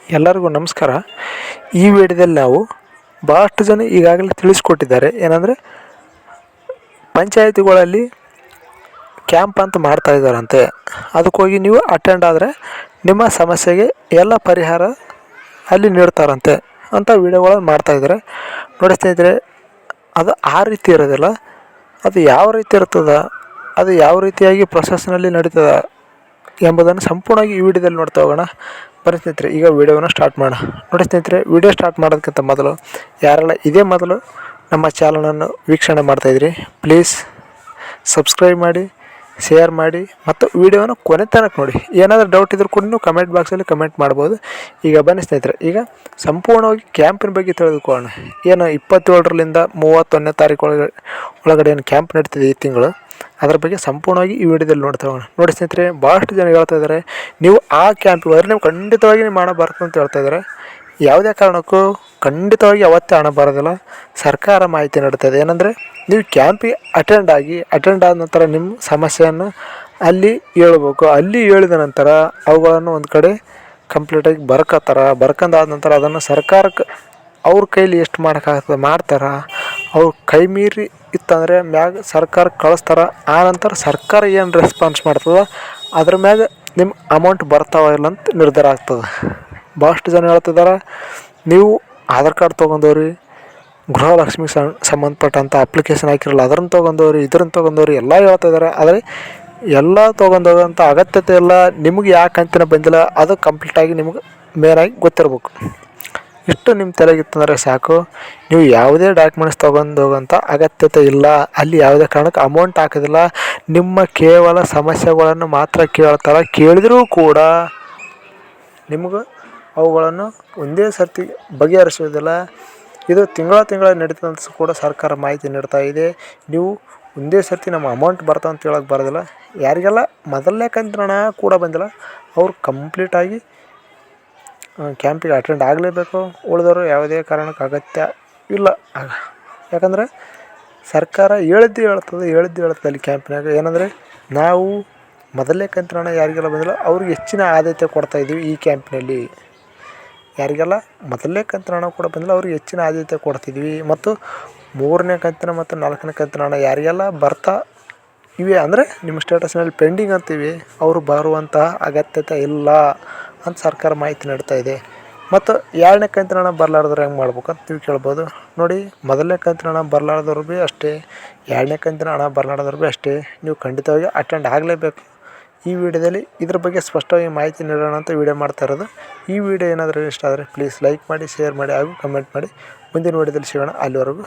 ಎಲ್ಲರಿಗೂ ನಮಸ್ಕಾರ. ಈ ವಿಡಿಯೋದಲ್ಲಿ ನಾವು ಭಾಳಷ್ಟು ಜನ ಈಗಾಗಲೇ ತಿಳಿಸ್ಕೊಟ್ಟಿದ್ದಾರೆ. ಏನಂದರೆ ಪಂಚಾಯತಿಗಳಲ್ಲಿ ಕ್ಯಾಂಪ್ ಅಂತ ಮಾಡ್ತಾ ಇದ್ದಾರಂತೆ. ಅದಕ್ಕೋಗಿ ನೀವು ಅಟೆಂಡ್ ಆದರೆ ನಿಮ್ಮ ಸಮಸ್ಯೆಗೆ ಎಲ್ಲ ಪರಿಹಾರ ಅಲ್ಲಿ ನೀಡ್ತಾರಂತೆ ಅಂತ ವಿಡಿಯೋಗಳನ್ನು ಮಾಡ್ತಾಯಿದ್ದಾರೆ. ನೋಡಿ ಸ್ನೇಹಿತರೆ, ಅದು ಆ ರೀತಿ ಇರೋದಿಲ್ಲ. ಅದು ಯಾವ ರೀತಿ ಇರ್ತದೆ, ಅದು ಯಾವ ರೀತಿಯಾಗಿ ಪ್ರೊಸೆಸ್ನಲ್ಲಿ ನಡೀತದೆ ಎಂಬುದನ್ನು ಸಂಪೂರ್ಣವಾಗಿ ಈ ವಿಡಿಯೋದಲ್ಲಿ ನೋಡ್ತಾ ಹೋಗೋಣ. ಬನ್ನಿ ಸ್ನೇಹಿತರೆ, ಈಗ ವಿಡಿಯೋವನ್ನು ಸ್ಟಾರ್ಟ್ ಮಾಡೋಣ. ನೋಡಿ ಸ್ನೇಹಿತರೆ, ವಿಡಿಯೋ ಸ್ಟಾರ್ಟ್ ಮಾಡೋದಕ್ಕಿಂತ ಮೊದಲು ಯಾರೆಲ್ಲ ಇದೇ ಮೊದಲು ನಮ್ಮ ಚಾನಲನ್ನು ವೀಕ್ಷಣೆ ಮಾಡ್ತಾಯಿದ್ರಿ, ಪ್ಲೀಸ್ ಸಬ್ಸ್ಕ್ರೈಬ್ ಮಾಡಿ, ಶೇರ್ ಮಾಡಿ ಮತ್ತು ವಿಡಿಯೋನ ಕೊನೆ ತನಕ ನೋಡಿ. ಏನಾದರೂ ಡೌಟ್ ಇದ್ರೂ ಕೂಡ ನೀವು ಕಮೆಂಟ್ ಬಾಕ್ಸಲ್ಲಿ ಕಮೆಂಟ್ ಮಾಡ್ಬೋದು. ಈಗ ಬನ್ನಿ ಸ್ನೇಹಿತರೆ, ಈಗ ಸಂಪೂರ್ಣವಾಗಿ ಕ್ಯಾಂಪಿನ ಬಗ್ಗೆ ತಿಳಿದುಕೊಳ್ಳೋಣ. ಏನು 27ರಿಂದ 31ನೇ ತಾರೀಕು ಒಳಗಡೆ ಏನು ಕ್ಯಾಂಪ್ ನಡೀತಿದೆ ಈ ತಿಂಗಳು, ಅದರ ಬಗ್ಗೆ ಸಂಪೂರ್ಣವಾಗಿ ಈ ವಿಡಿಯೋದಲ್ಲಿ ನೋಡ್ತಾ ಹೋಗೋಣ. ನೋಡಿ ಸ್ನೇಹಿತರೆ, ಭಾಳಷ್ಟು ಜನ ಹೇಳ್ತಾ ಇದ್ದಾರೆ ನೀವು ಆ ಕ್ಯಾಂಪಿಗೆ ಹೋದರೆ ನೀವು ಖಂಡಿತವಾಗಿ ನೀವು ಹಣ ಬರ್ತದೆ ಅಂತ ಹೇಳ್ತಾ ಇದ್ದಾರೆ. ಯಾವುದೇ ಕಾರಣಕ್ಕೂ ಖಂಡಿತವಾಗಿ ಅವತ್ತೇ ಹಣ ಬರೋದಿಲ್ಲ. ಸರ್ಕಾರ ಮಾಹಿತಿ ನೀಡ್ತಾಯಿದೆ. ಏನಂದರೆ ನೀವು ಕ್ಯಾಂಪಿಗೆ ಅಟೆಂಡ್ ಆದ ನಂತರ ನಿಮ್ಮ ಸಮಸ್ಯೆಯನ್ನು ಅಲ್ಲಿ ಹೇಳ್ಬೇಕು. ಅಲ್ಲಿ ಹೇಳಿದ ನಂತರ ಅವುಗಳನ್ನು ಒಂದು ಕಡೆ ಕಂಪ್ಲೀಟಾಗಿ ಬರ್ಕೊಂಡಾದ ನಂತರ ಅದನ್ನು ಸರ್ಕಾರಕ್ಕೆ ಅವ್ರ ಕೈಲಿ ಎಷ್ಟು ಮಾಡೋಕ್ಕಾಗ್ತದೆ ಮಾಡ್ತಾರೆ. ಅವ್ರು ಕೈ ಮೀರಿ ಇತ್ತಂದರೆ ಮ್ಯಾಗ ಸರ್ಕಾರಕ್ಕೆ ಕಳಿಸ್ತಾರೆ. ಆ ನಂತರ ಸರ್ಕಾರ ಏನು ರೆಸ್ಪಾನ್ಸ್ ಮಾಡ್ತದೆ ಅದ್ರ ಮ್ಯಾಗ ನಿಮ್ಮ ಅಮೌಂಟ್ ಬರ್ತಾವ ಇಲ್ಲ ಅಂತ ನಿರ್ಧಾರ ಆಗ್ತದೆ. ಭಾಳಷ್ಟು ಜನ ಹೇಳ್ತಿದ್ದಾರೆ ನೀವು ಆಧಾರ್ ಕಾರ್ಡ್ ತೊಗೊಂಡವ್ರಿ, ಗೃಹಲಕ್ಷ್ಮಿಗೆ ಸಂಬಂಧಪಟ್ಟಂಥ ಅಪ್ಲಿಕೇಶನ್ ಹಾಕಿರಲ್ಲ ಅದನ್ನು ತೊಗೊಂಡವ್ರಿ, ಇದನ್ನು ತೊಗೊಂಡವ್ರಿ ಎಲ್ಲ ಹೇಳ್ತಿದ್ದಾರೆ. ಆದರೆ ಎಲ್ಲ ತೊಗೊಂಡೋಗಂಥ ಅಗತ್ಯತೆ ಇಲ್ಲ. ನಿಮಗೆ ಯಾಕೆ ಅಂತಿನ ಬಂದಿಲ್ಲ ಅದು ಕಂಪ್ಲೀಟಾಗಿ ನಿಮಗೆ ಮೇನಾಗಿ ಗೊತ್ತಿರ್ಬೇಕು. ಇಷ್ಟು ನಿಮ್ಮ ತಲೆಗಿತ್ತಂದರೆ ಸಾಕು. ನೀವು ಯಾವುದೇ ಡಾಕ್ಯುಮೆಂಟ್ಸ್ ತೊಗೊಂಡೋಗಂಥ ಅಗತ್ಯತೆ ಇಲ್ಲ. ಅಲ್ಲಿ ಯಾವುದೇ ಕಾರಣಕ್ಕೆ ಅಮೌಂಟ್ ಹಾಕೋದಿಲ್ಲ. ನಿಮ್ಮ ಕೇವಲ ಸಮಸ್ಯೆಗಳನ್ನು ಮಾತ್ರ ಕೇಳ್ತಾರೆ. ಕೇಳಿದರೂ ಕೂಡ ನಿಮಗೆ ಅವುಗಳನ್ನು ಒಂದೇ ಸರ್ತಿ ಬಗೆಹರಿಸೋದಿಲ್ಲ. ಇದು ತಿಂಗಳ ನಡೀತದಂತ ಕೂಡ ಸರ್ಕಾರ ಮಾಹಿತಿ ನೀಡ್ತಾ ಇದೆ. ನೀವು ಒಂದೇ ಸರ್ತಿ ನಮ್ಮ ಅಮೌಂಟ್ ಬರ್ತಾವೆ ಅಂತ ಹೇಳೋಕ್ಕೆ ಬರೋದಿಲ್ಲ. ಯಾರಿಗೆಲ್ಲ ಮೊದಲನೇ ಕಂತಿನ ಹಣ ಕೂಡ ಬಂದಿಲ್ಲ ಅವ್ರು ಕಂಪ್ಲೀಟಾಗಿ ಕ್ಯಾಂಪಿಗೆ ಅಟೆಂಡ್ ಆಗಲೇಬೇಕು. ಉಳಿದವರು ಯಾವುದೇ ಕಾರಣಕ್ಕೆ ಅಗತ್ಯ ಇಲ್ಲ. ಯಾಕಂದರೆ ಸರ್ಕಾರ ಹೇಳಿದ್ದು ಹೇಳ್ತದೆ ಅಲ್ಲಿ ಕ್ಯಾಂಪಿನಾಗ. ಏನಂದರೆ ನಾವು ಮೊದಲನೇ ಕಂತಿನ ಹಣ ಯಾರಿಗೆಲ್ಲ ಬಂದಿಲ್ಲ ಅವ್ರಿಗೆ ಹೆಚ್ಚಿನ ಆದ್ಯತೆ ಕೊಡ್ತಾಯಿದ್ದೀವಿ ಈ ಕ್ಯಾಂಪಿನಲ್ಲಿ. ಯಾರಿಗೆಲ್ಲ ಮೊದಲನೇ ಕಂತಿನ ಹಣ ಕೂಡ ಬಂದಿಲ್ಲ ಅವ್ರಿಗೆ ಹೆಚ್ಚಿನ ಆದ್ಯತೆ ಕೊಡ್ತಿದ್ವಿ. ಮತ್ತು 3ನೇ ಕಂತಿನ ಮತ್ತು 4ನೇ ಕಂತಿನ ಹಣ ಯಾರಿಗೆಲ್ಲ ಬರ್ತಾ ಇವೆ ಅಂದರೆ ನಿಮ್ಮ ಸ್ಟೇಟಸ್ನಲ್ಲಿ ಪೆಂಡಿಂಗ್ ಅಂತೀವಿ ಅವರು ಬರುವಂಥ ಅಗತ್ಯತೆ ಇಲ್ಲ ಅಂತ ಸರ್ಕಾರ ಮಾಹಿತಿ ನೀಡ್ತಾ ಇದೆ. ಮತ್ತು 2ನೇ ಕಂತಿನ ಹಣ ಬರಲಾರ್ದವ್ರು ಹೆಂಗೆ ಮಾಡ್ಬೇಕಂತ ನೀವು ಕೇಳ್ಬೋದು. ನೋಡಿ, ಮೊದಲನೇ ಕಂತಿನ ಹಣ ಬರಲಾರ್ದವ್ರು ಭೀ ಅಷ್ಟೇ, 2ನೇ ಕಂತಿನ ಹಣ ಬರಲಾರ್ದವ್ರು ಭೀ ಅಷ್ಟೇ. ನೀವು ಖಂಡಿತವಾಗಿ ಅಟೆಂಡ್ ಆಗಲೇಬೇಕು. ಈ ವಿಡಿಯೋದಲ್ಲಿ ಇದ್ರ ಬಗ್ಗೆ ಸ್ಪಷ್ಟವಾಗಿ ಮಾಹಿತಿ ನೀಡೋಣ ಅಂತ ವಿಡಿಯೋ ಮಾಡ್ತಾ ಇರೋದು. ಈ ವಿಡಿಯೋ ಏನಾದರೂ ಇಷ್ಟ ಆದರೆ ಪ್ಲೀಸ್ ಲೈಕ್ ಮಾಡಿ, ಶೇರ್ ಮಾಡಿ ಹಾಗೂ ಕಮೆಂಟ್ ಮಾಡಿ. ಮುಂದಿನ ವಿಡಿಯೋದಲ್ಲಿ ಸಿಗೋಣ. ಅಲ್ಲಿವರೆಗೂ